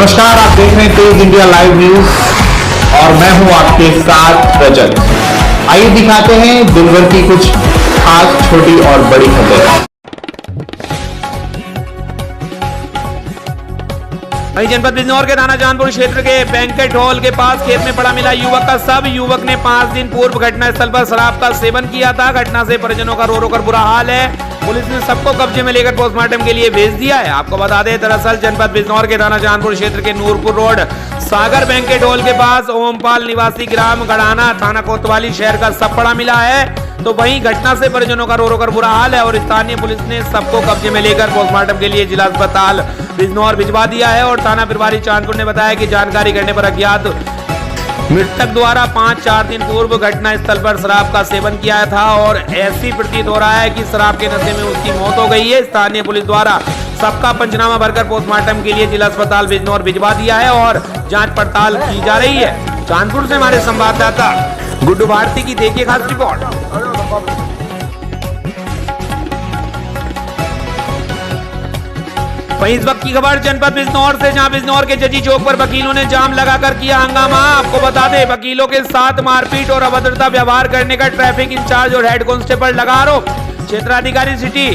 नमस्कार, आप देख रहे हैं तेज इंडिया लाइव न्यूज और मैं हूं आपके साथ रजत। आइए दिखाते हैं दिन भर की कुछ खास छोटी और बड़ी खबरें। वहीं जनपद बिजनौर के थाना जानपुर क्षेत्र के बैंकेट हॉल के पास खेत में पड़ा मिला युवक का शव। युवक ने 5 दिन पूर्व घटनास्थल पर शराब का सेवन किया था। घटना से परिजनों का रो रो कर बुरा हाल है। पुलिस ने सबको कब्जे में लेकर पोस्टमार्टम के लिए भेज दिया है। आपको बता दें, दरअसल जनपद बिजनौर के थाना जानपुर क्षेत्र के नूरपुर रोड सागर बैंकेट हॉल के पास ओमपाल निवासी ग्राम गढ़ाना थाना कोतवाली शहर का शव पड़ा मिला है। तो वहीं घटना से परिजनों का रो रो कर बुरा हाल है और स्थानीय पुलिस ने सबको कब्जे में लेकर पोस्टमार्टम के लिए जिला अस्पताल बिजनौर भिजवा दिया है। और थाना प्रभारी चांदपुर ने बताया कि जानकारी करने पर अज्ञात मृतक द्वारा 5-4 दिन पूर्व घटना स्थल पर शराब का सेवन किया था और ऐसी प्रतीत हो रहा है कि शराब के नशे में उसकी मौत हो गई है। स्थानीय पुलिस द्वारा सबका पंचनामा भरकर पोस्टमार्टम के लिए जिला अस्पताल बिजनौर भिजवा दिया है और जांच पड़ताल की जा रही है। कानपुर से हमारे संवाददाता गुड्डू भारती की देखिए खास रिपोर्ट। वहीं इस वक्त की खबर जनपद बिजनौर से, जहां बिजनौर के जजी चौक पर वकीलों ने जाम लगाकर किया हंगामा। आपको बता दें, वकीलों के साथ मारपीट और अभद्रता व्यवहार करने का ट्रैफिक इंचार्ज और हेड कांस्टेबल लगा आरोप। क्षेत्राधिकारी सिटी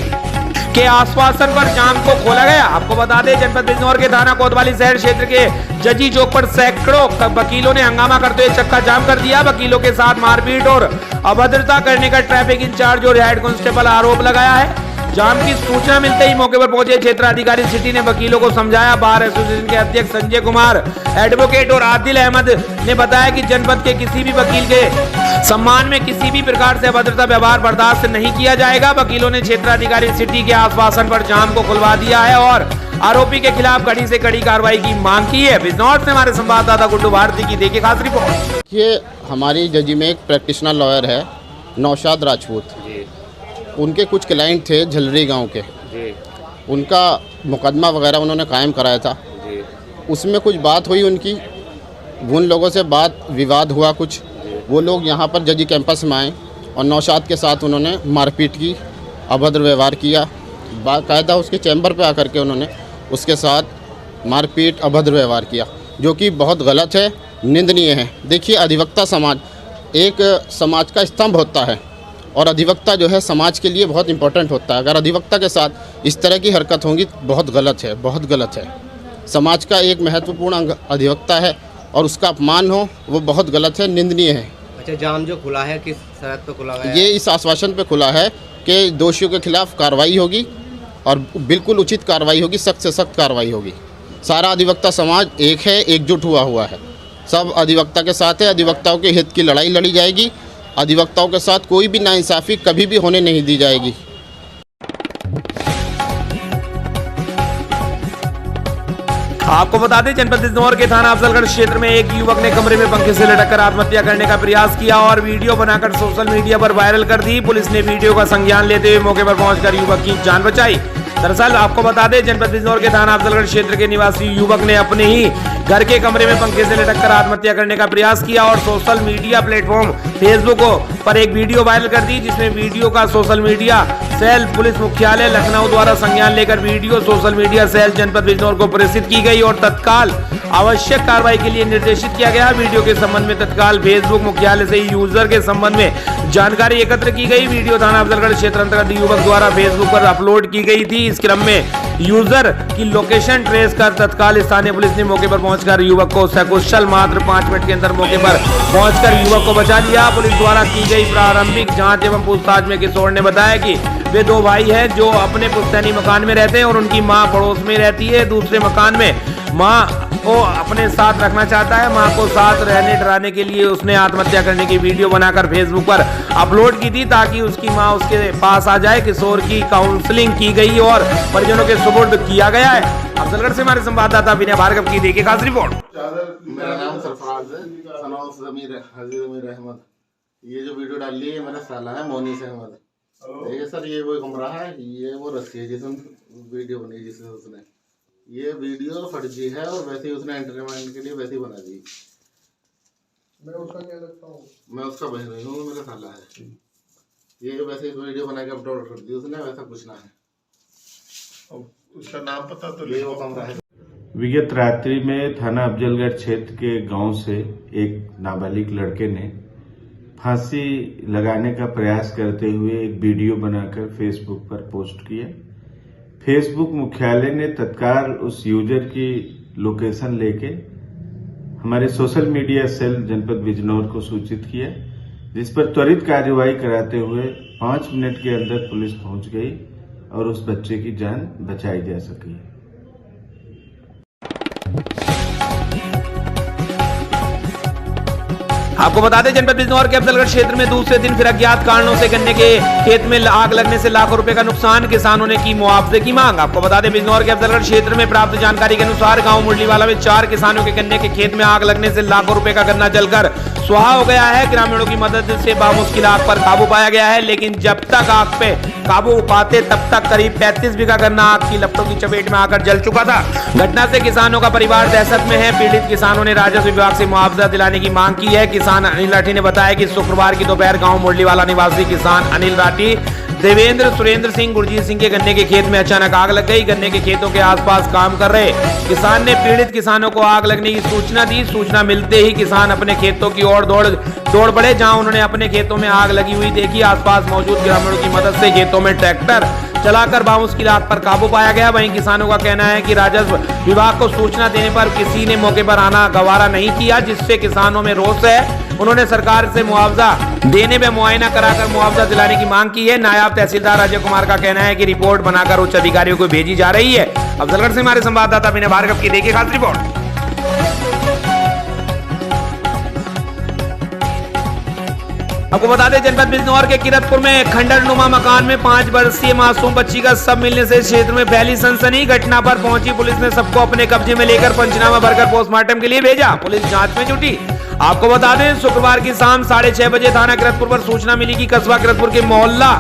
के आश्वासन पर जाम को खोला गया। आपको बता दें, जनपद बिजनौर के थाना कोतवाली शहर क्षेत्र के जजी चौक पर सैकड़ों वकीलों ने हंगामा करते हुए चक्का जाम कर दिया। वकीलों के साथ मारपीट और अभद्रता करने का ट्रैफिक इंचार्ज और हेड कांस्टेबल आरोप लगाया है। जाम की सूचना मिलते ही मौके पर पहुंचे क्षेत्राधिकारी सिटी ने वकीलों को समझाया। बार एसोसिएशन के अध्यक्ष संजय कुमार, एडवोकेट और आदिल अहमद ने बताया कि जनपद के किसी भी वकील के सम्मान में किसी भी प्रकार से अभद्रता व्यवहार बर्दाश्त नहीं किया जाएगा। वकीलों ने क्षेत्राधिकारी सिटी के आश्वासन पर जाम को खुलवा दिया है और आरोपी के खिलाफ कड़ी से कड़ी कार्रवाई की मांग की है। बिजनौर से हमारे संवाददाता गुड्डू भारती की देखिए खास रिपोर्ट। ये हमारी जजी में एक प्रैक्टिशनर लॉयर है नौशाद राजपूत। उनके कुछ क्लाइंट थे झलरी गांव के, उनका मुकदमा वगैरह उन्होंने कायम कराया था। उसमें कुछ बात हुई उनकी, उन लोगों से बात विवाद हुआ कुछ। वो लोग यहाँ पर जजी कैंपस में आए और नौशाद के साथ उन्होंने मारपीट की, अभद्र व्यवहार किया। बाकायदा उसके चैम्बर पे आकर के उन्होंने उसके साथ मारपीट अभद्र व्यवहार किया, जो कि बहुत गलत है, निंदनीय है। देखिए, अधिवक्ता समाज एक समाज का स्तंभ होता है और अधिवक्ता जो है समाज के लिए बहुत इंपॉर्टेंट होता है। अगर अधिवक्ता के साथ इस तरह की हरकत होगी बहुत गलत है, बहुत गलत है। समाज का एक महत्वपूर्ण अंग अधिवक्ता है और उसका अपमान हो वो बहुत गलत है, निंदनीय है। अच्छा, जाम जो खुला है किस शर्त पे खुला है? ये इस आश्वासन पे खुला है कि दोषियों के खिलाफ कार्रवाई होगी और बिल्कुल उचित कार्रवाई होगी, सख्त से सख्त कार्रवाई होगी। सारा अधिवक्ता समाज एक है, एकजुट हुआ है, सब अधिवक्ता के साथ है। अधिवक्ताओं के हित की लड़ाई लड़ी जाएगी। अधिवक्ताओं के साथ कोई भी नाइंसाफ़ी कभी भी होने नहीं दी जाएगी। आपको बता दें, जनपद बिजनौर के थाना अफजलगढ़ क्षेत्र में एक युवक ने कमरे में पंखे से लटककर आत्महत्या करने का प्रयास किया और वीडियो बनाकर सोशल मीडिया पर वायरल कर दी। पुलिस ने वीडियो का संज्ञान लेते हुए मौके पर पहुंचकर युवक की जान बचाई। दरअसल आपको बता दें, जनपद बिजनौर के थाना अफजलगढ़ क्षेत्र के निवासी युवक ने अपने ही घर के कमरे में पंखे से लटककर आत्महत्या करने का प्रयास किया और सोशल मीडिया प्लेटफॉर्म फेसबुक पर एक वीडियो वायरल कर दी, जिसमें वीडियो का सोशल मीडिया सेल पुलिस मुख्यालय लखनऊ द्वारा संज्ञान लेकर वीडियो सोशल मीडिया सेल जनपद बिजनौर को प्रेषित की गई और तत्काल आवश्यक कार्रवाई के लिए निर्देशित किया गया। वीडियो के संबंध में तत्काल फेसबुक मुख्यालय से यूजर के संबंध में जानकारी एकत्र की गई। वीडियो थाना अफजलगढ़ क्षेत्र अंतर्गत युवक द्वारा फेसबुक पर अपलोड की गई थी। इस क्रम में यूजर की लोकेशन ट्रेस कर तत्काल स्थानीय पुलिस ने मौके पर पहुंचकर युवक को सकुशल मात्र 5 मिनट के अंदर मौके पर पहुंचकर युवक को बचा लिया। पुलिस द्वारा की गई प्रारंभिक जांच एवं पूछताछ में किशोर ने बताया कि वे 2 भाई हैं जो अपने पुश्तैनी मकान में रहते हैं और उनकी मां पड़ोस में रहती है। दूसरे मकान में मां को अपने साथ रखना चाहता है। मां को साथ रहने डराने के लिए उसने आत्महत्या करने की वीडियो बनाकर फेसबुक पर अपलोड की थी ताकि उसकी मां उसके पास आ जाए। किशोर की काउंसलिंग की गई और परिजनों के सुपुर्द किया गया है। अफजलगढ़ से हमारे संवाददाता विनय भार्गव की देखिए खास रिपोर्ट। मेरा नाम सरफराज है, सनौस ज़मीर अहमद। ये जो वीडियो डाली है मेरा साला है मोनीस अहमद। देखिए सर, ये वो कमरा है, ये वो रस्सी है जिसमें वीडियो बनी, जिसमें उसने ये वीडियो फर्जी है और वैसे ही उसने एंटरटेनमेंट के लिए वैसे ही बना दी। मैं उसका क्या लगता हूँ? मैं उसका बहन नहीं हूँ, मेरा साला है। ये वैसे ही वीडियो बना के अपलोड कर दी उसने, वैसा कुछ ना है। उसका नाम पता तो ये वो कमरा है। विगत रात्रि में थाना अफजलगढ़ क्षेत्र के गांव से एक नाबालिग लड़के ने फांसी लगाने का प्रयास करते हुए एक वीडियो बनाकर फेसबुक पर पोस्ट किया। फेसबुक मुख्यालय ने तत्काल उस यूजर की लोकेशन लेके हमारे सोशल मीडिया सेल जनपद बिजनौर को सूचित किया, जिस पर त्वरित कार्रवाई कराते हुए 5 मिनट के अंदर पुलिस पहुंच गई और उस बच्चे की जान बचाई जा सकी। आपको बता दें जनपद बिजनौर के अफजलगढ़ क्षेत्र में दूसरे दिन फिर अज्ञात कारणों से गन्ने के खेत में आग लगने से लाखों रुपए का नुकसान, किसानों ने की मुआवजे की मांग। आपको बता दें बिजनौर के अफजलगढ़ क्षेत्र में प्राप्त जानकारी के अनुसार गांव मुरलीवाला में 4 किसानों के गन्ने के खेत में आग लगने से लाखों रुपए का गन्ना जलकर सुहा हो गया है। ग्रामीणों की मदद से बामुश्किल आग पर काबू पाया गया है, लेकिन जब तक आग पे काबू पाते तब तक करीब 35 बीघा गन्ना आग की लपटों की चपेट में आकर जल चुका था। घटना से किसानों का परिवार दहशत में है। पीड़ित किसानों ने राजस्व विभाग से मुआवजा दिलाने की मांग की है। किसान अनिल राठी ने बताया कि शुक्रवार की दोपहर गांव मुरलीवाला निवासी किसान अनिल राठी, देवेंद्र, सुरेंद्र सिंह, गुरजीत सिंह के गन्ने के खेत में अचानक आग लग गई। गन्ने के खेतों के आसपास काम कर रहे किसान ने पीड़ित किसानों को आग लगने की सूचना दी। सूचना मिलते ही किसान अपने खेतों की ओर दौड़ पड़े, जहां उन्होंने अपने खेतों में आग लगी हुई देखी। आसपास मौजूद ग्रामीणों की मदद से खेतों में ट्रैक्टर चलाकर बामुश्किल आग पर काबू पाया गया। वहीं किसानों का कहना है कि राजस्व विभाग को सूचना देने पर किसी ने मौके पर आना गवारा नहीं किया, जिससे किसानों में रोष है। उन्होंने सरकार से मुआवजा देने में मुआयना कराकर मुआवजा दिलाने की मांग की है। नायब तहसीलदार अजय कुमार का कहना है कि रिपोर्ट बनाकर उच्च अधिकारियों को भेजी जा रही है। अफजलगढ़ से हमारे संवाददाता विनय भार्गव की देखिए खास रिपोर्ट। आपको बता दें जनपद बिजनौर के किरतपुर में खंडर नुमा मकान में 5 वर्षीय मासूम बच्ची का शव मिलने से क्षेत्र में फैली सनसनी। घटना पर पहुंची पुलिस ने सबको अपने कब्जे में लेकर पंचनामा भरकर पोस्टमार्टम के लिए भेजा। पुलिस जांच में जुटी। आपको बता दें शुक्रवार की शाम 6:30 बजे थाना किरतपुर पर सूचना मिली कि कस्बा किरतपुर के मोहल्ला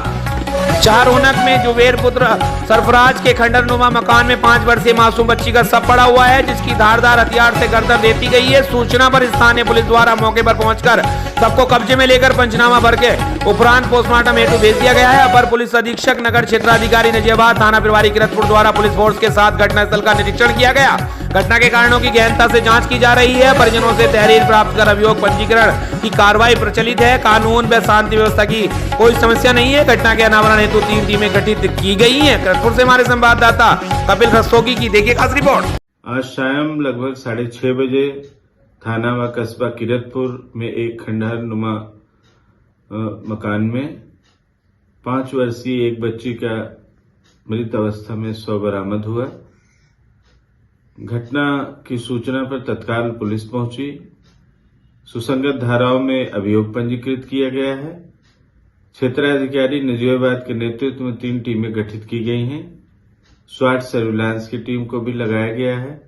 चारोनक में जुबेर पुत्र सरफराज के खंडर नुमा मकान में 5 वर्षीय मासूम बच्ची का शव पड़ा हुआ है, जिसकी धारदार हथियार से गर्दन रेती गई है। सूचना पर स्थानीय पुलिस द्वारा मौके पर पहुंचकर सबको कब्जे में लेकर पंचनामा भर के उपरांत पोस्टमार्टम हेतु भेज दिया गया है। अपर पुलिस अधीक्षक नगर क्षेत्राधिकारी नजियाबाद थाना प्रभारी किरतपुर द्वारा पुलिस फोर्स के साथ घटनास्थल का निरीक्षण किया गया। घटना के कारणों की गहनता से जांच की जा रही है। परिजनों से तहरीर प्राप्त कर अभियोग पंजीकरण की कार्रवाई प्रचलित है। कानून व शांति व्यवस्था की कोई समस्या नहीं है। घटना के अनावरण हेतु 3 टीमें गठित की गई हैं। किरतपुर से हमारे संवाददाता कपिल रस्तोगी की देखिए खास रिपोर्ट। आज शाम लगभग 6:30 बजे थाना व कस्बा किरतपुर में एक खंडहर नुमा मकान में 5 वर्षीय एक बच्ची का मृत अवस्था में शव बरामद हुआ। घटना की सूचना पर तत्काल पुलिस पहुंची। सुसंगत धाराओं में अभियोग पंजीकृत किया गया है। क्षेत्राधिकारी नजियाबाद के नेतृत्व में 3 टीमें गठित की गई हैं। स्वाट सर्विलांस की टीम को भी लगाया गया है।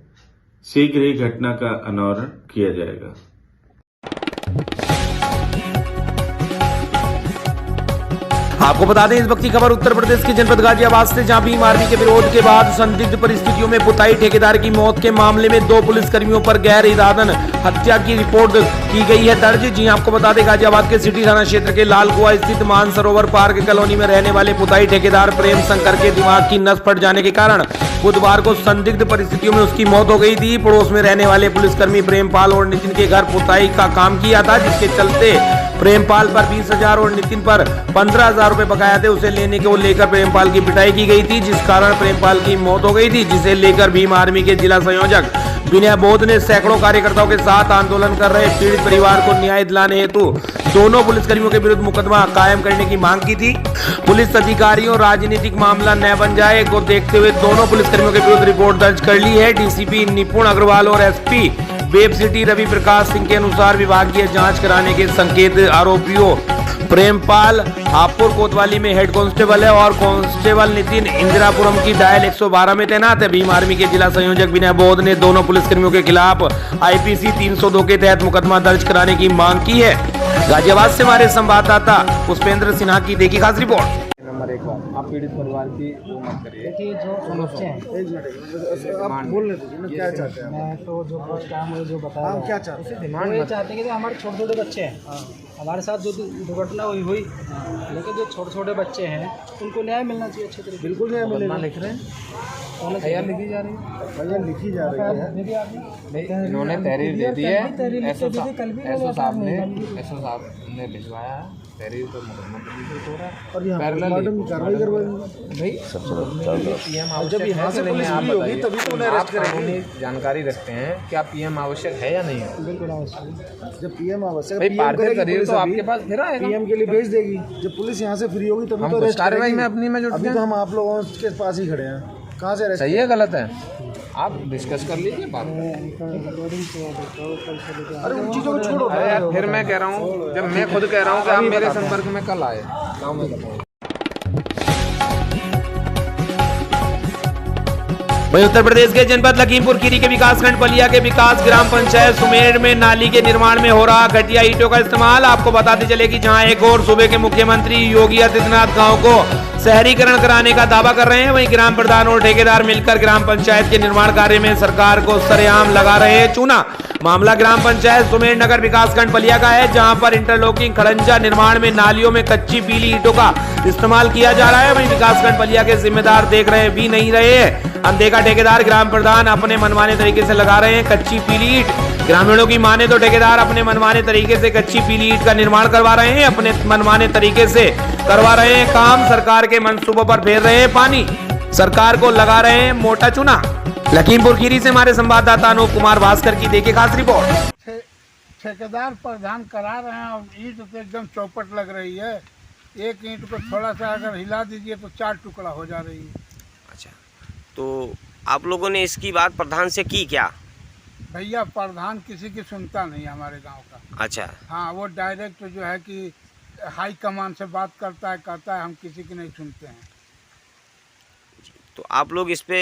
शीघ्र ही घटना का अनावरण किया जाएगा। आपको बता दें इस वक्त की खबर उत्तर प्रदेश के जनपद गाजियाबाद से, जहां भीम आर्मी के विरोध के बाद संदिग्ध परिस्थितियों में पुताई ठेकेदार की मौत के मामले में 2 पुलिसकर्मियों पर गैर इरादतन हत्या की रिपोर्ट की गई है दर्ज। जी आपको बता दें गाजियाबाद के सिटी थाना क्षेत्र के लालकुआ स्थित मानसरोवर पार्क कॉलोनी में रहने वाले पुताई ठेकेदार प्रेम शंकर के दिमाग की नस फट जाने के कारण बुधवार को संदिग्ध परिस्थितियों में उसकी मौत हो गई थी। पड़ोस में रहने वाले पुलिसकर्मी प्रेमपाल और नितिन के घर पुताई का काम किया था, जिसके चलते प्रेमपाल पर 20,000 और नितिन पर 15,000 रुपए बकाया थे। उसे लेने को लेकर प्रेमपाल की पिटाई की गई थी, जिस कारण प्रेमपाल की मौत हो गई थी, जिसे लेकर भीम आर्मी के जिला संयोजक विनय बोध ने सैकड़ों कार्यकर्ताओं के साथ आंदोलन कर रहे पीड़ित परिवार को न्याय दिलाने हेतु दोनों पुलिसकर्मियों के विरुद्ध मुकदमा कायम करने की मांग की थी। पुलिस अधिकारियों राजनीतिक मामला न बन जाए को देखते हुए दोनों पुलिसकर्मियों के विरुद्ध रिपोर्ट दर्ज कर ली है। डीसीपी निपुण अग्रवाल और SP web city Ravi Prakash Singh के अनुसार विभागीय जांच कराने के संकेत आरोपियों प्रेमपाल हापुड़ कोतवाली में हेड कांस्टेबल है और कांस्टेबल नितिन इंदिरापुरम की डायल 112 में तैनात है। भीम आर्मी के जिला संयोजक विनय बोध ने दोनों पुलिसकर्मियों के खिलाफ आईपीसी 302 के तहत मुकदमा दर्ज कराने की मांग की है। गाजियाबाद से हमारे संवाददाता पुष्पेंद्र सिन्हा की देखी खास रिपोर्ट। आप पीड़ित परिवार की वो मत करिए। देखिए जो बच्चे हैं, एक मिनट आप बोल रहे थे, क्या चाहते हैं? मैं तो जो पोस्ट का मुझे जो बताया, हम क्या चाहते हैं? वो ये चाहते हैं कि हमारे छोटे छोटे बच्चे हैं, हमारे साथ जो दुर्घटना हुई लेकिन जो छोटे छोटे बच्चे हैं उनको न्याय मिलना चाहिए अच्छे तरीके। बिल्कुल न्याय मिलेगा। लिख रहे हैं एफआईआर लिखी जा रही है। एफआईआर लिखी जा रही है। नहीं, इन्होंने तहरीर दे दी है। एसओ साहब ने भिजवाया है तहरीर, तो मुकदमा पंजीकृत हो रहा है और यहाँ पैरेलल की कार्रवाई करवाएंगे भाई। पीएम आवश्यक है कि नहीं, आप बताइए। तभी तो उन्हें अरेस्ट करेंगे। जानकारी रखते हैं क्या पीएम आवश्यक है या नहीं है? बिल्कुल आवश्यक। जब पीएम आवश्यक भाई पार्थिव शरीर तो आपके पास फिर आएगा, पीएम के लिए भेज देगी। जब पुलिस यहाँ से फ्री होगी तभी तो अरेस्ट कार्रवाई करेगी। में अपनी में जुट अभी गए। तो हम आप लोगों के पास ही खड़े हैं, कहाँ से अरेस्ट? सही है गलत है, आप डिस्कस कर लीजिए बात। अरे उन चीज़ों को छोड़ो। अरे यार फिर मैं कह रहा हूँ, जब मैं खुद कह रहा हूँ कि आप मेरे संपर्क में कल आए, गाँव में बताओ। वहीं उत्तर प्रदेश के जनपद लखीमपुर खीरी के विकासखंड पलिया के विकास ग्राम पंचायत सुमेर में नाली के निर्माण में हो रहा घटिया ईंटों का इस्तेमाल। आपको बताते चले कि जहां एक और सूबे के मुख्यमंत्री योगी आदित्यनाथ गांव को शहरीकरण कराने का दावा कर रहे हैं, वहीं ग्राम प्रधान और ठेकेदार मिलकर ग्राम पंचायत के निर्माण कार्य में सरकार को सरेआम लगा रहे हैं चूना। मामला ग्राम पंचायत सुमेर नगर विकासखंड पलिया का है, जहां पर इंटरलॉकिंग खड़ंजा निर्माण में नालियों में कच्ची पीली ईंटों का इस्तेमाल किया जा रहा है। वहीं विकासखंड पलिया के जिम्मेदार देख रहे भी नहीं रहे हैं। अनदेखा ठेकेदार ग्राम प्रधान अपने मनमाने तरीके से लगा रहे हैं कच्ची पीली ईंट। ग्रामीणों की माने तो ठेकेदार अपने मनमाने तरीके से कच्ची पीली ईंट का निर्माण करवा रहे हैं, अपने मनमाने तरीके से करवा रहे हैं काम। सरकार के मंसूबों पर फेर रहे हैं पानी, सरकार को लगा रहे हैं मोटा चूना। लखीमपुर खीरी से हमारे संवाददाता अनूप कुमार भास्कर की देखिए खास रिपोर्ट। ठेकेदार प्रधान करा रहे हैं और ईंट तो एकदम चौपट लग रही है। एक ईंट को थोड़ा सा अगर हिला दीजिए तो 4 टुकड़ा हो जा रही है। अच्छा, तो आप लोगों ने इसकी बात प्रधान से की क्या? भैया प्रधान किसी की सुनता नहीं हमारे गांव का। अच्छा, हाँ, वो डायरेक्ट जो है कि हाई कमान से बात करता है, कहता है हम किसी की नहीं सुनते हैं। तो आप लोग इस पे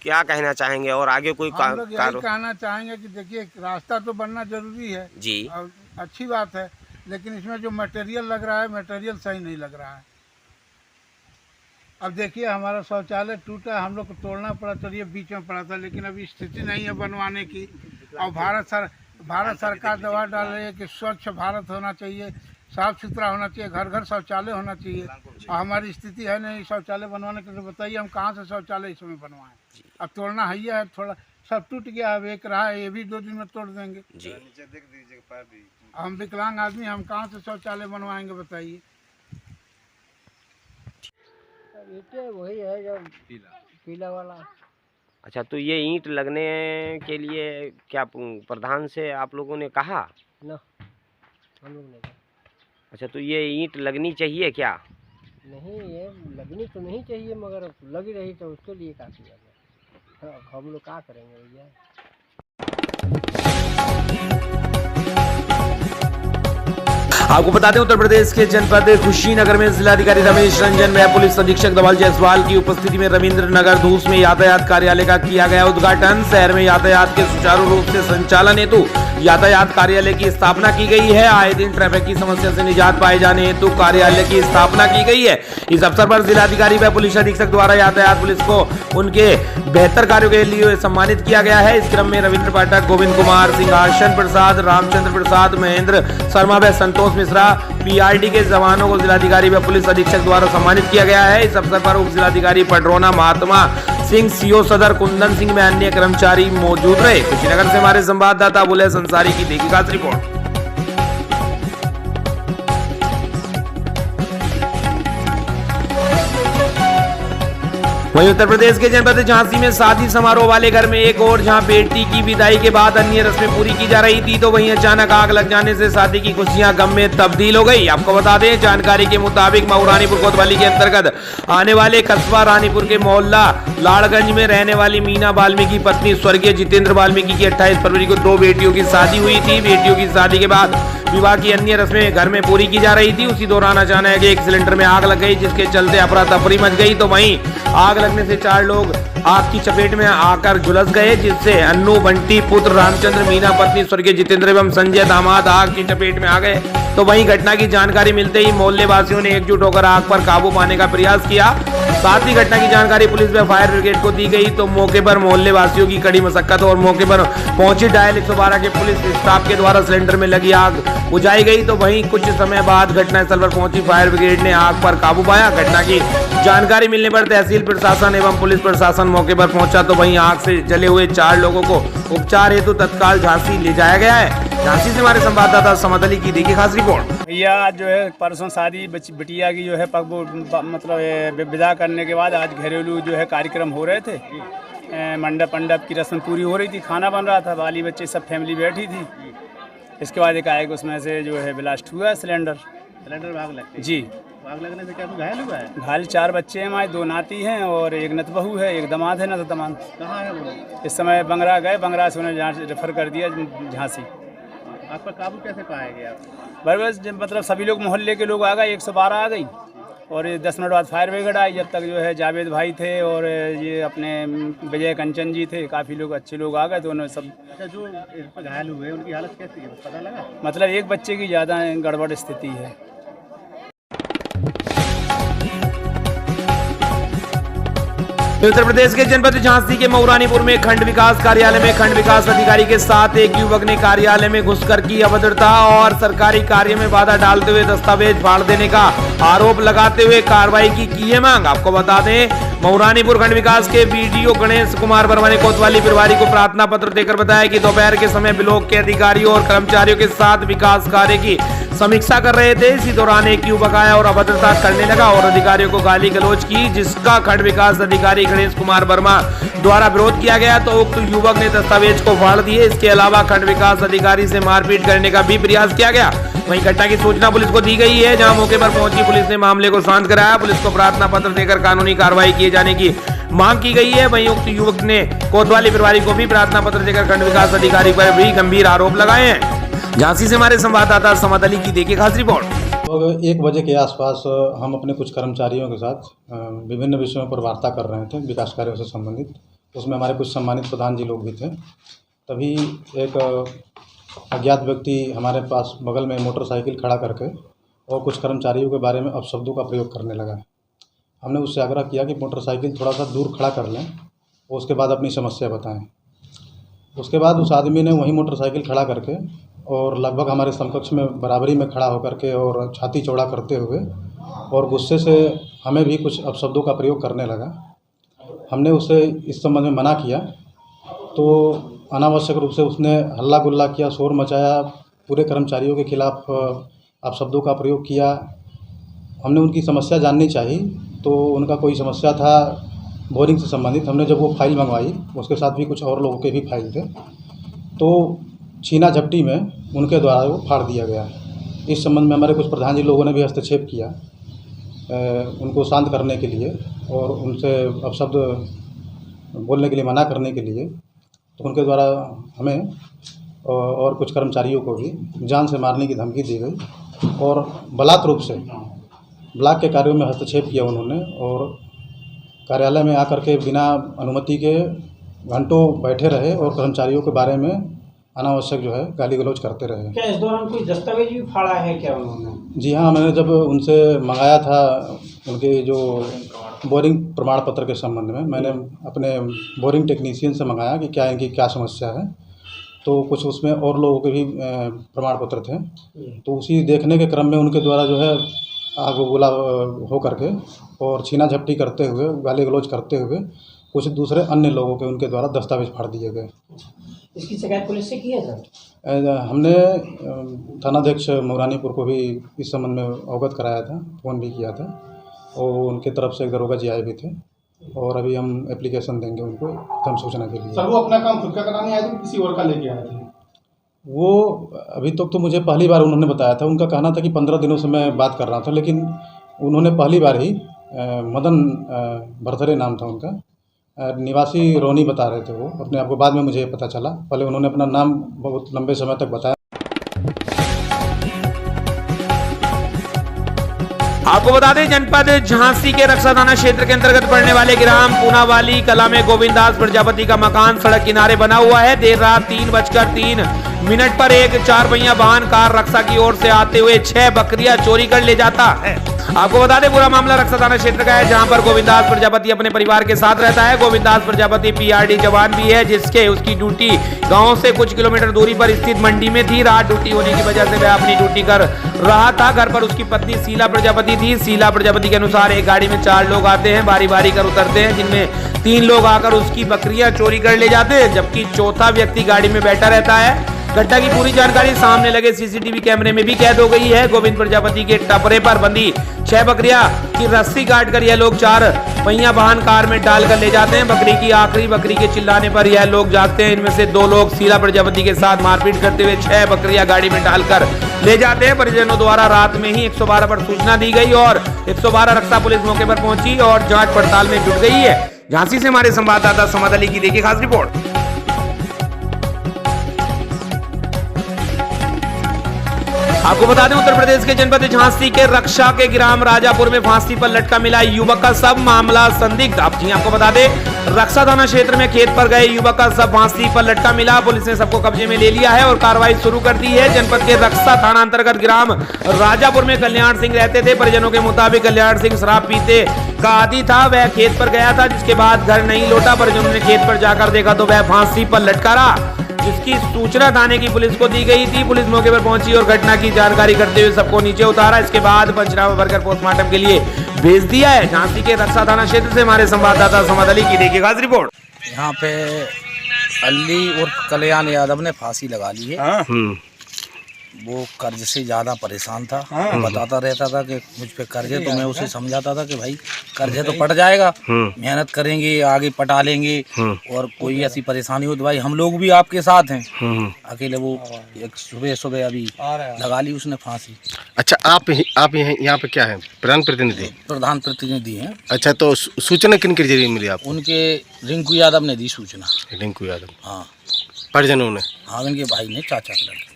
क्या कहना चाहेंगे और आगे कोई हम लोग यही कहना चाहेंगे कि देखिए रास्ता तो बनना जरूरी है जी, और अच्छी बात है, लेकिन इसमें जो मटेरियल लग रहा है मटेरियल सही नहीं लग रहा है। अब देखिए हमारा शौचालय टूटा, हम लोग को तोड़ना पड़ा, चलिए बीच में पड़ा था, लेकिन अभी स्थिति नहीं है बनवाने की। और भारत सरकार दबाव डाल रही है कि स्वच्छ भारत होना चाहिए, साफ सुथरा होना चाहिए, घर घर शौचालय होना चाहिए। और हमारी स्थिति है नहीं शौचालय बनवाने के लिए। बताइए हम कहाँ से शौचालय इसमें बनवाएं? अब तोड़ना है, थोड़ा सब टूट गया, अब एक रहा है, ये भी 2 दिन में तोड़ देंगे जी। हम विकलांग आदमी, हम कहाँ से शौचालय बनवाएंगे बताइए? वही है जो पीला वाला। अच्छा, तो ये ईंट लगने के लिए क्या प्रधान से आप लोगों ने कहा? ना, हम लोग नहीं। अच्छा, तो ये ईंट लगनी चाहिए क्या? नहीं, ये लगनी तो नहीं चाहिए, मगर लग रही तो उसके लिए क्या किया जाए? हम लोग क्या करेंगे भैया? आपको बता दें उत्तर प्रदेश के जनपद कुशीनगर में जिलाधिकारी रमेश रंजन व पुलिस अधीक्षक धवल जायसवाल की उपस्थिति में रविंद्र नगर धूस में यातायात कार्यालय का किया गया उद्घाटन। शहर में यातायात के सुचारू रूप से संचालन हेतु यातायात कार्यालय की स्थापना की गई है। आए दिन ट्रैफिक की समस्या से निजात पाए जाने हेतु कार्यालय की स्थापना की गई है। इस अवसर पर जिलाधिकारी व पुलिस अधीक्षक द्वारा यातायात पुलिस को उनके बेहतर कार्यों के लिए सम्मानित किया गया है। इस क्रम में रविंद्र पाठक, गोविंद कुमार, सिंहासन प्रसाद, रामचंद्र प्रसाद, महेंद्र शर्मा व संतोष मिश्रा पीआरडी के जवानों को जिलाधिकारी व पुलिस अधीक्षक द्वारा सम्मानित किया गया है। इस अवसर पर उप जिलाधिकारी पडरौना महात्मा सिंह, सीओ सदर कुंदन सिंह में अन्य कर्मचारी मौजूद रहे। कुशीनगर से हमारे संवाददाता बुलेस अंसारी की देखी खास रिपोर्ट। वहीं उत्तर प्रदेश के जनपद झांसी में शादी समारोह वाले घर में एक और जहां बेटी की विदाई के बाद अन्य रस्में पूरी की जा रही थी, तो वहीं अचानक आग लग जाने से शादी की खुशियां गम में तब्दील हो गई। आपको बता दें, जानकारी के मुताबिक मऊ रानीपुर कोतवाली के अंतर्गत आने वाले कस्बा रानीपुर के मोहल्ला लाड़गंज में रहने वाली मीना वाल्मीकि पत्नी स्वर्गीय जितेंद्र वाल्मीकि की 28 फरवरी को 2 बेटियों की शादी हुई थी। बेटियों की शादी के बाद विवाह की अन्य रस्में घर में पूरी की जा रही थी। उसी दौरान अचानक एक सिलेंडर में आग लग गई, जिसके चलते अफरा तफरी मच गई। तो वहीं आग लगने से 4 लोग आग की चपेट में आकर झुलस गए, जिससे अन्नू, बंटी पुत्र रामचंद्र, मीना पत्नी स्वर्गीय जितेंद्र एवं संजय दामाद आग की चपेट में आ गए। तो वहीं घटना की जानकारी मिलते ही मोहल्ले वासियों ने एकजुट होकर आग पर काबू पाने का प्रयास किया। साथ ही घटना की जानकारी पुलिस व फायर ब्रिगेड को दी गई तो मौके पर मोहल्ले वासियों की कड़ी मशक्कत और मौके पर पहुंची डायल 112 के पुलिस स्टाफ के द्वारा सिलेंडर में लगी आग बुझाई गई। तो वहीं कुछ समय बाद घटनास्थल पर पहुंची फायर ब्रिगेड ने आग पर काबू पाया। घटना की जानकारी मिलने पर तहसील प्रशासन एवं पुलिस प्रशासन मौके पर पहुंचा तो वहीं आग से जले हुए 4 लोगों को उपचार हेतु तत्काल झांसी ले जाया गया है। झांसी से हमारे संवाददाता समद अली की देखिए खास रिपोर्ट। भैया जो है परसों शादी बिटिया की जो है मतलब विदा करने के बाद आज घरेलू जो है कार्यक्रम हो रहे थे। मंडप की रस्म पूरी हो रही थी, खाना बन रहा था, बाली बच्चे सब फैमिली बैठी थी। इसके बाद एकाएक उसमें से जो है ब्लास्ट हुआ सिलेंडर भाग लग जी। आग लगने से क्या घायल हुआ है? घायल 4 बच्चे हैं हमारे, 2 नाती हैं और एक नतबहू है, एक दामाद है न दामाद। कहाँ है वो? इस समय बंगरा गए, बंगरा से उन्हें रेफर कर दिया झांसी। आप पर काबू कैसे पाए गए आप? बस मतलब सभी लोग मोहल्ले के लोग आ गए, 112 आ गई और 10 मिनट बाद फायर ब्रिगेड आई। जब तक जो है जावेद भाई थे और ये अपने विजय कंचन जी थे, काफ़ी लोग अच्छे लोग आ गए तो उन्होंने सब। अच्छा, जो घायल हुए उनकी हालत कैसी है पता लगा? मतलब एक बच्चे की ज़्यादा गड़बड़ स्थिति है। उत्तर प्रदेश के जनपद झांसी के मऊरानीपुर में खंड विकास कार्यालय में खंड विकास अधिकारी के साथ एक युवक ने कार्यालय में घुसकर की अभद्रता और सरकारी कार्य में बाधा डालते हुए दस्तावेज फाड़ देने का आरोप लगाते हुए कार्रवाई की है मांग। आपको बता दें मऊरानीपुर खंड विकास के बीडीओ गणेश कुमार वर्मा ने कोतवाली प्रभारी को प्रार्थना पत्र देकर बताया कि दोपहर के समय ब्लॉक के अधिकारियों और कर्मचारियों के साथ विकास कार्य की समीक्षा कर रहे थे। इसी दौरान एक युवक आया और अभद्रता करने लगा और अधिकारियों को गाली गलौज की, जिसका खंड विकास अधिकारी गणेश कुमार वर्मा द्वारा विरोध किया गया तो उक्त युवक ने दस्तावेज को फाड़ दिए। इसके अलावा खंड विकास अधिकारी से मारपीट करने का भी प्रयास किया गया। वहीं घटना की सूचना पुलिस को दी गई है, जहां मौके पर पहुंची पुलिस ने मामले को शांत कराया। पुलिस को प्रार्थना पत्र देकर कानूनी कार्रवाई किए जाने की मांग की गई है। वहीं उक्त युवक ने कोतवाली प्रभारी को भी प्रार्थना पत्र देकर खंड विकास अधिकारी पर भी गंभीर आरोप लगाए हैं। झांसी से हमारे संवाददाता समद अली की देखिए खास रिपोर्ट। 1 बजे के आसपास हम अपने कुछ कर्मचारियों के साथ विभिन्न विषयों पर वार्ता कर रहे थे विकास कार्यों से संबंधित। उसमें हमारे कुछ सम्मानित प्रधान जी लोग भी थे। तभी एक अज्ञात व्यक्ति हमारे पास बगल में मोटरसाइकिल खड़ा करके और कुछ कर्मचारियों के बारे में अपशब्दों का प्रयोग करने लगा। हमने उससे आग्रह किया कि मोटरसाइकिल थोड़ा सा दूर खड़ा कर लें और उसके बाद अपनी समस्या बताएं। उसके बाद उस आदमी ने वही मोटरसाइकिल खड़ा करके और लगभग हमारे समकक्ष में बराबरी में खड़ा होकर के और छाती चौड़ा करते हुए और गुस्से से हमें भी कुछ अपशब्दों का प्रयोग करने लगा। हमने उसे इस संबंध में मना किया तो अनावश्यक रूप से उसने हल्ला गुल्ला किया, शोर मचाया, पूरे कर्मचारियों के खिलाफ अपशब्दों का प्रयोग किया। हमने उनकी समस्या जाननी चाहिए तो उनका कोई समस्या था बोरिंग से संबंधित। हमने जब वो फाइल मंगवाई उसके साथ भी कुछ और लोगों के भी फाइल थे तो छीना झपटी में उनके द्वारा वो फाड़ दिया गया। इस संबंध में हमारे कुछ प्रधान जी लोगों ने भी हस्तक्षेप किया उनको शांत करने के लिए और उनसे अपशब्द बोलने के लिए मना करने के लिए। तो उनके द्वारा हमें और कुछ कर्मचारियों को भी जान से मारने की धमकी दी गई और बलात् रूप से ब्लॉक के कार्यों में हस्तक्षेप किया उन्होंने और कार्यालय में आकर के बिना अनुमति के घंटों बैठे रहे और कर्मचारियों के बारे में अनावश्यक जो है गाली गलौज करते रहे। क्या इस दौरान कोई दस्तावेज भी फाड़ा है क्या उन्होंने? जी हाँ, मैंने जब उनसे मंगाया था उनके जो बोरिंग प्रमाण पत्र के संबंध में, मैंने अपने बोरिंग टेक्नीशियन से मंगाया कि क्या इनकी क्या समस्या है। तो कुछ उसमें और लोगों के भी प्रमाण पत्र थे। तो उसी देखने के क्रम में उनके द्वारा जो है आग बबूला हो करके और छीना झपटी करते हुए गाली गलौज करते हुए कुछ दूसरे अन्य लोगों के उनके द्वारा दस्तावेज फाड़ दिए गए। इसकी शिकायत पुलिस से की है सर? हमने थानाध्यक्ष मऊरानीपुर को भी इस संबंध में अवगत कराया था, फ़ोन भी किया था और उनके तरफ से एक दरोगा जी आए भी थे और अभी हम एप्लीकेशन देंगे उनको प्रथम सूचना के लिए। सर वो अपना काम खुद का कराने आए थे किसी और का लेके आए थे? वो अभी तक तो मुझे पहली बार उन्होंने बताया था। उनका कहना था कि 15 दिनों से मैं बात कर रहा था, लेकिन उन्होंने पहली बार ही मदन भरथरे नाम था उनका, निवासी रोनी बता रहे थे वो अपने आप को। बाद में मुझे पता चला, पहले उन्होंने अपना नाम बहुत लंबे समय तक बताया। आपको बता दें जनपद झांसी के रक्षा थाना क्षेत्र के अंतर्गत पड़ने वाले ग्राम पूनावाली कला में गोविंदास प्रजापति का मकान सड़क किनारे बना हुआ है। देर रात 3:03 पर एक 4 पहिया वाहन कार रक्षा की ओर से आते हुए 6 बकरियां चोरी कर ले जाता है। आपको बता दें पूरा मामला रक्सा थाना क्षेत्र का है, जहां पर गोविंदास प्रजापति अपने परिवार के साथ रहता है। गोविंदास प्रजापति पीआरडी जवान भी है, जिसके उसकी ड्यूटी गांव से कुछ किलोमीटर दूरी पर स्थित मंडी में थी। रात ड्यूटी होने की वजह से वह अपनी ड्यूटी कर रहा था। घर पर उसकी पत्नी शीला प्रजापति थी। शीला प्रजापति के अनुसार एक गाड़ी में 4 लोग आते हैं, बारी बारी कर उतरते हैं, जिनमें 3 लोग आकर उसकी बकरियां चोरी कर ले जाते हैं, जबकि चौथा व्यक्ति गाड़ी में बैठा रहता है। घटना की पूरी जानकारी सामने लगे सीसीटीवी कैमरे में भी कैद हो गई है। गोविंद प्रजापति के टपरे पर बंधी 6 बकरियां की रस्सी काटकर यह लोग 4 पहिया वाहन कार में डालकर ले जाते हैं। बकरी की आखिरी बकरी के चिल्लाने पर यह लोग जागते हैं। इनमें से 2 लोग शीला प्रजापति के साथ मारपीट करते हुए 6 बकरियां गाड़ी में डालकर ले जाते हैं। परिजनों द्वारा रात में ही 112 पर सूचना दी गई और 112 रक्सा पुलिस मौके पर पहुंची और जांच पड़ताल में जुट गई है। झांसी से हमारे संवाददाता समद अली की देखिए खास रिपोर्ट। आपको बता दें उत्तर प्रदेश के जनपद झांसी के रक्षा के ग्राम राजापुर में फांसी पर लटका मिला युवक का शव, मामला संदिग्ध। आपको बता दें रक्षा थाना क्षेत्र में खेत पर गए युवक का शव फांसी पर लटका मिला। पुलिस ने सबको कब्जे में ले लिया है और कार्रवाई शुरू कर दी है। जनपद के रक्षा थाना अंतर्गत ग्राम राजापुर में कल्याण सिंह रहते थे। परिजनों के मुताबिक कल्याण सिंह शराब पीते का आदी था। वह खेत पर गया था, जिसके बाद घर नहीं लौटा। परिजनों ने खेत पर जाकर देखा तो वह फांसी पर लटका रहा, जिसकी सूचना थाने की पुलिस को दी गई थी। पुलिस मौके पर पहुंची और घटना की जानकारी करते हुए सबको नीचे उतारा। इसके बाद पंचनामा भरकर पोस्टमार्टम के लिए भेज दिया है। झांसी के रक्षा थाना क्षेत्र से हमारे संवाददाता समद अली की देखिए खास रिपोर्ट। यहाँ पे अली और कल्याण यादव ने फांसी लगा ली है। वो कर्ज से ज़्यादा परेशान था। बताता रहता था कि मुझ पे कर्ज है, तो मैं उसे समझाता था कि भाई कर्ज है तो पट जाएगा, मेहनत करेंगे आगे पटा लेंगे, और कोई ऐसी परेशानी हो तो भाई हम लोग भी आपके साथ हैं। अकेले वो एक सुबह अभी लगा ली उसने फांसी। अच्छा, आप यहाँ पे क्या है? प्रधान प्रतिनिधि? प्रधान प्रतिनिधि हैं। अच्छा, तो सूचना किन के जरिए मिली आपको? उनके रिंकू यादव ने दी सूचना। रिंकू यादव? हाँ। परिजनों ने? हाँ, इनके भाई ने, चाचा ने।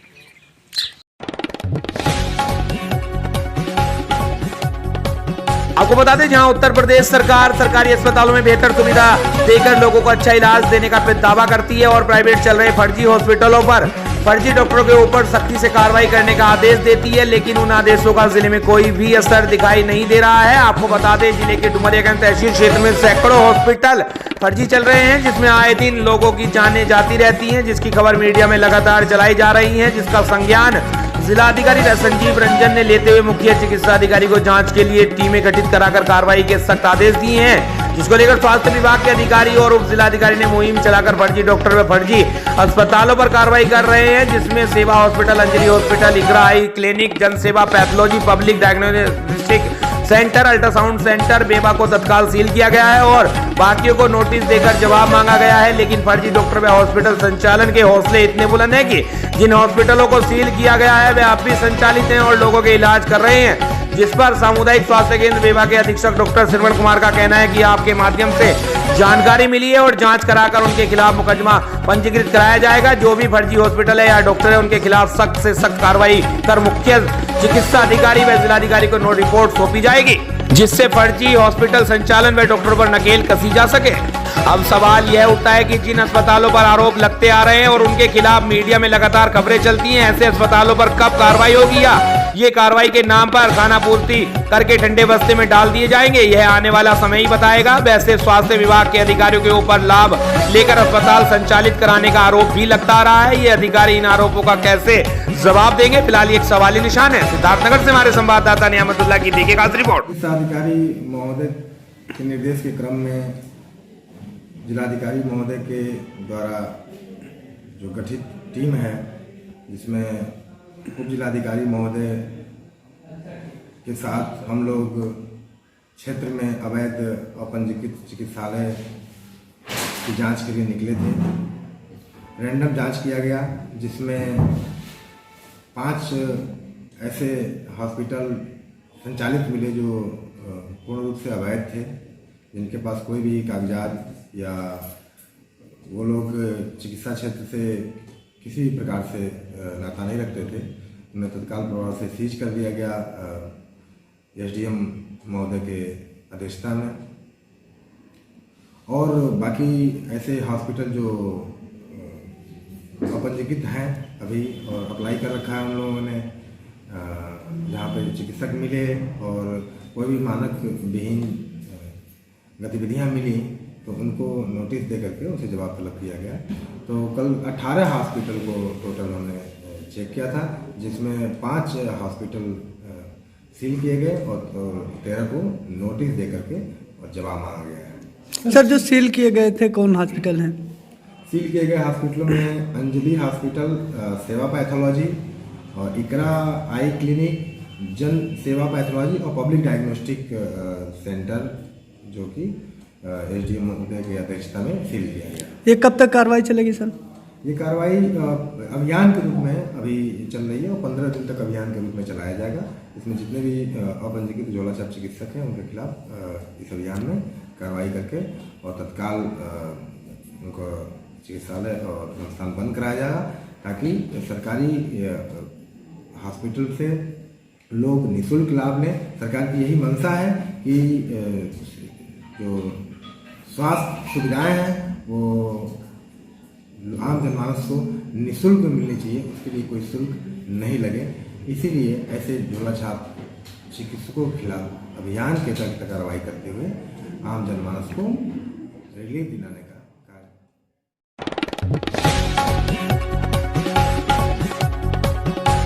आपको बता दें जहां उत्तर प्रदेश सरकार सरकारी अस्पतालों में बेहतर सुविधा देकर लोगों को अच्छा इलाज देने का दावा करती है और प्राइवेट चल रहे फर्जी हॉस्पिटलों पर फर्जी डॉक्टरों के ऊपर सख्ती से कार्रवाई करने का आदेश देती है, लेकिन उन आदेशों का जिले में कोई भी असर दिखाई नहीं दे रहा है। आपको बता दें जिले के डुमरियागंज तहसील क्षेत्र में सैकड़ों हॉस्पिटल फर्जी चल रहे हैं, जिसमें आए दिन लोगों की जानें जाती रहती हैं, जिसकी खबर मीडिया में लगातार चलाई जा रही है, जिसका संज्ञान जिलाधिकारी संजीव रंजन ने लेते हुए मुख्य चिकित्सा अधिकारी को जांच के लिए टीमें गठित कराकर कार्रवाई के सख्त आदेश दिए हैं, जिसको लेकर स्वास्थ्य विभाग के अधिकारी और उप जिलाधिकारी ने मुहिम चलाकर फर्जी डॉक्टर व फर्जी अस्पतालों पर कार्रवाई कर रहे हैं, जिसमें सेवा हॉस्पिटल, अंजलि हॉस्पिटल, इकरा आई क्लिनिक, जनसेवा, pathology, public diagnostic centre, ultrasound centre, बेबा को तत्काल सील किया गया है और बाकियों को नोटिस देकर जवाब मांगा गया है। लेकिन फर्जी डॉक्टर व हॉस्पिटल संचालन के हौसले इतने बुलंद हैं कि जिन हॉस्पिटलों को सील किया गया है वे अब भी संचालित हैं और लोगों के इलाज कर रहे हैं, जिस पर सामुदायिक स्वास्थ्य केंद्र बेबा के अधीक्षक डॉक्टर श्रवण कुमार का कहना है कि आपके माध्यम से जानकारी मिली है और जांच कराकर उनके खिलाफ मुकदमा पंजीकृत कराया जाएगा। जो भी फर्जी हॉस्पिटल है या डॉक्टर है उनके खिलाफ सख्त से सख्त कार्रवाई कर मुख्य चिकित्सा अधिकारी व जिलाधिकारी को नोट रिपोर्ट सौंपी जाएगी, जिससे फर्जी हॉस्पिटल संचालन व डॉक्टरों पर नकेल कसी जा सके। अब सवाल यह उठता है कि जिन अस्पतालों पर आरोप लगते आ रहे हैं और उनके खिलाफ मीडिया में लगातार खबरें चलती हैं, ऐसे अस्पतालों पर कब कार्रवाई होगी या ये कार्रवाई के नाम पर खाना पूर्ति करके ठंडे बस्ते में डाल दिए जाएंगे, यह आने वाला समय ही बताएगा। वैसे स्वास्थ्य विभाग के अधिकारियों के ऊपर लाभ लेकर अस्पताल संचालित कराने का आरोप भी लगता रहा है। ये अधिकारी इन आरोपों का कैसे जवाब देंगे, फिलहाल एक सवाली निशान है। सिद्धार्थनगर से हमारे संवाददाता नियामतुल्लाह की देखिए खास रिपोर्ट। अधिकारी महोदय के निर्देश के क्रम में जिलाधिकारी महोदय के द्वारा जो गठित टीम है, जिसमें उप जिलाधिकारी महोदय के साथ हम लोग क्षेत्र में अवैध अपंजीकृत चिकित्सालय की जांच के लिए निकले थे। रैंडम जांच किया गया, जिसमें 5 ऐसे हॉस्पिटल संचालित मिले जो पूर्ण रूप से अवैध थे, जिनके पास कोई भी कागजात या वो लोग चिकित्सा क्षेत्र से किसी भी प्रकार से नाता नहीं रखते थे। उन्हें तत्काल प्रभाव से सीज कर दिया गया एसडीएम महोदय के अध्यक्षता में। और बाकी ऐसे हॉस्पिटल जो अपंजीकृत हैं अभी और अप्लाई कर रखा है उन लोगों ने जहाँ पे चिकित्सक मिले और कोई भी मानक विहीन गतिविधियाँ मिली तो उनको नोटिस दे करके उनसे जवाब तलब किया गया। तो कल 18 हॉस्पिटल को टोटल हमने चेक किया था, जिसमें 5 हॉस्पिटल सील किए गए और 13 को नोटिस दे करके और जवाब मांगा गया है। सर जो सील किए गए थे कौन हॉस्पिटल हैं? सील किए गए हॉस्पिटलों में अंजलि हॉस्पिटल, सेवा पैथोलॉजी और इकरा आई क्लिनिक, जन सेवा पैथोलॉजी और पब्लिक डायग्नोस्टिक सेंटर जो कि SDM महोदय की अध्यक्षता में सील किया गया। ये कब तक कार्रवाई चलेगी सर? ये कार्रवाई अभियान के रूप में अभी चल रही है और 15 दिन तक अभियान के रूप में चलाया जाएगा। इसमें जितने भी अपंजीकृत झोलाछाप चिकित्सक हैं उनके खिलाफ इस अभियान में कार्रवाई करके और तत्काल उनको चिकित्सालय और संस्थान बंद कराया जाएगा, ताकि सरकारी हॉस्पिटल से लोग निःशुल्क लाभ लें। सरकार की यही मंशा है कि जो स्वास्थ्य सुविधाएं हैं वो आम जनमानस को निःशुल्क मिलनी चाहिए, उसके लिए कोई शुल्क नहीं लगे। इसीलिए ऐसे झोलाछाप चिकित्सकों के खिलाफ अभियान के तहत कार्रवाई करते हुए आम जनमानस को रिलीफ दिलाने का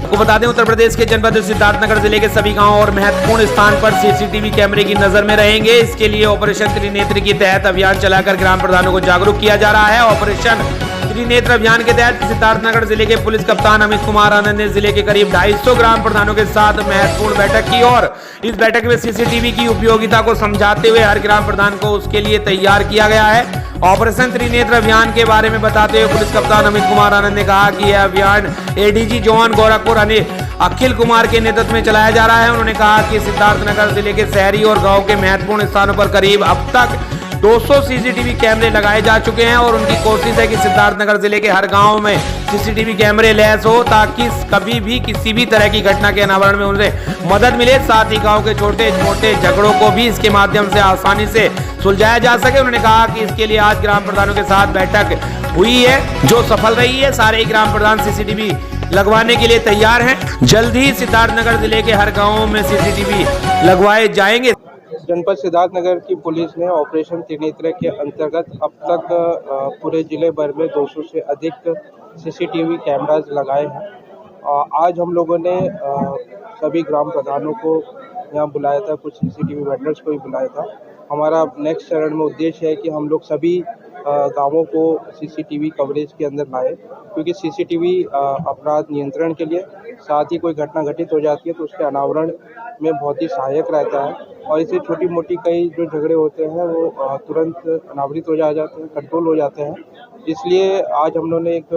आपको बता दें, उत्तर प्रदेश के जनपद सिद्धार्थनगर जिले के सभी गांव और महत्वपूर्ण स्थान पर सीसीटीवी कैमरे की नजर में रहेंगे। इसके लिए ऑपरेशन त्रिनेत्र के तहत अभियान चलाकर ग्राम प्रधानों को जागरूक किया जा रहा है। ऑपरेशन त्रिनेत्र अभियान के तहत सिद्धार्थनगर जिले के पुलिस कप्तान अमित कुमार आनंद ने जिले के करीब 250 ग्राम प्रधानों के साथ महत्वपूर्ण बैठक की और इस बैठक में सीसीटीवी की उपयोगिता को समझाते हुए हर ग्राम प्रधान को उसके लिए तैयार किया गया है। ऑपरेशन त्रिनेत्र अभियान के बारे में बताते हुए पुलिस कप्तान अमित कुमार आनंद ने कहा कि यह अभियान एडीजी जोन गोरखपुर अखिल कुमार के नेतृत्व में चलाया जा रहा है। उन्होंने कहा कि सिद्धार्थनगर जिले के शहरी और गांव के महत्वपूर्ण स्थानों पर करीब अब तक 200 सीसीटीवी कैमरे लगाए जा चुके हैं और उनकी कोशिश है कि सिद्धार्थनगर जिले के हर गांव में सीसीटीवी कैमरे लैस हो, ताकि कभी भी किसी भी तरह की घटना के अनावरण में उनसे मदद मिले। साथ ही गांव के छोटे मोटे झगड़ों को भी इसके माध्यम से आसानी से सुलझाया जा सके। उन्होंने कहा कि इसके लिए आज ग्राम प्रधानों के साथ बैठक हुई है जो सफल रही है। सारे ग्राम प्रधान सीसीटीवी लगवाने के लिए तैयार हैं। जल्द ही सिद्धार्थनगर जिले के हर गाँव में सीसीटीवी लगवाए जाएंगे। जनपद सिद्धार्थनगर की पुलिस ने ऑपरेशन त्रिनेत्र के अंतर्गत अब तक पूरे जिले भर में 200 से अधिक सीसीटीवी कैमरास लगाए हैं। आज हम लोगों ने सभी ग्राम प्रधानों को यहाँ बुलाया था, कुछ सीसीटीवी वेंडर्स को भी बुलाया था। हमारा नेक्स्ट चरण में उद्देश्य है कि हम लोग सभी गांवों को सीसीटीवी कवरेज के अंदर लाए, क्योंकि सीसीटीवी अपराध नियंत्रण के लिए, साथ ही कोई घटना घटित हो जाती है तो उसके अनावरण में बहुत ही सहायक रहता है और इससे छोटी मोटी कई जो झगड़े होते हैं वो तुरंत अनावरित हो जाते हैं, कंट्रोल हो जाते हैं। इसलिए आज हम लोगों ने एक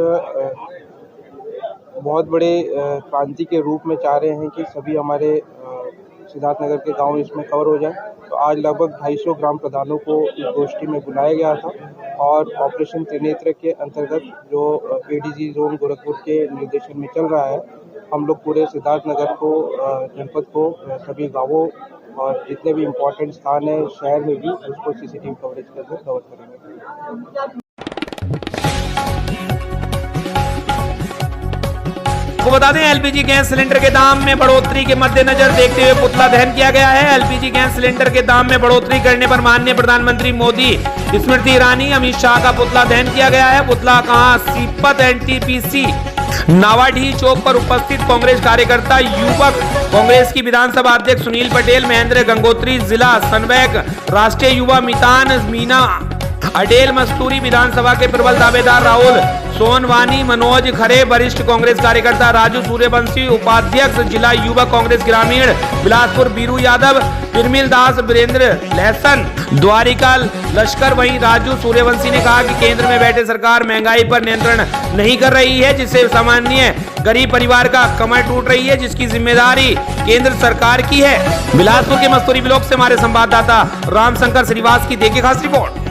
बहुत बड़े क्रांति के रूप में चाह रहे हैं कि सभी हमारे सिद्धार्थनगर के गांव इसमें कवर हो जाए। तो आज लगभग 250 ग्राम प्रधानों को इस गोष्ठी में बुलाया गया था और ऑपरेशन त्रिनेत्र के अंतर्गत जो एडीजी जोन गोरखपुर के निर्देशन में चल रहा है, हम लोग पूरे सिद्धार्थनगर को, जनपद को, सभी गांवों और जितने भी इम्पोर्टेंट स्थान है शहर में भी उसको सीसीटीवी कवरेज के अंदर कवर करेंगे। आपको बता दें, एलपीजी गैस सिलेंडर के दाम में बढ़ोतरी के मद्देनजर देखते हुए पुतला दहन किया गया है। एलपीजी गैस सिलेंडर के दाम में बढ़ोतरी करने पर माननीय प्रधानमंत्री मोदी, स्मृति ईरानी, अमित शाह का पुतला दहन किया गया है। पुतला कहां? सीपत एनटीपीसी नावाडीह चौक पर उपस्थित कांग्रेस कार्यकर्ता, युवक कांग्रेस की विधानसभा अध्यक्ष सुनील पटेल, महेंद्र गंगोत्री, जिला समन्वयक, राष्ट्रीय युवा मितान मीना अडेल, मस्तूरी विधानसभा के प्रबल दावेदार राहुल सोनवानी, मनोज खरे, वरिष्ठ कांग्रेस कार्यकर्ता राजू सूर्यवंशी, उपाध्यक्ष जिला युवा कांग्रेस ग्रामीण बिलासपुर बीरू यादव, पिरमिल दास, वीरेंद्र लहसन, द्वारिका लश्कर। वहीं राजू सूर्यवंशी ने कहा कि केंद्र में बैठे सरकार महंगाई पर नियंत्रण नहीं कर रही है, जिससे सामान्य गरीब परिवार का कमर टूट रही है, जिसकी जिम्मेदारी केंद्र सरकार की है। बिलासपुर के मस्तूरी ब्लॉक से हमारे संवाददाता रामशंकर श्रीवास की देखिए खास रिपोर्ट।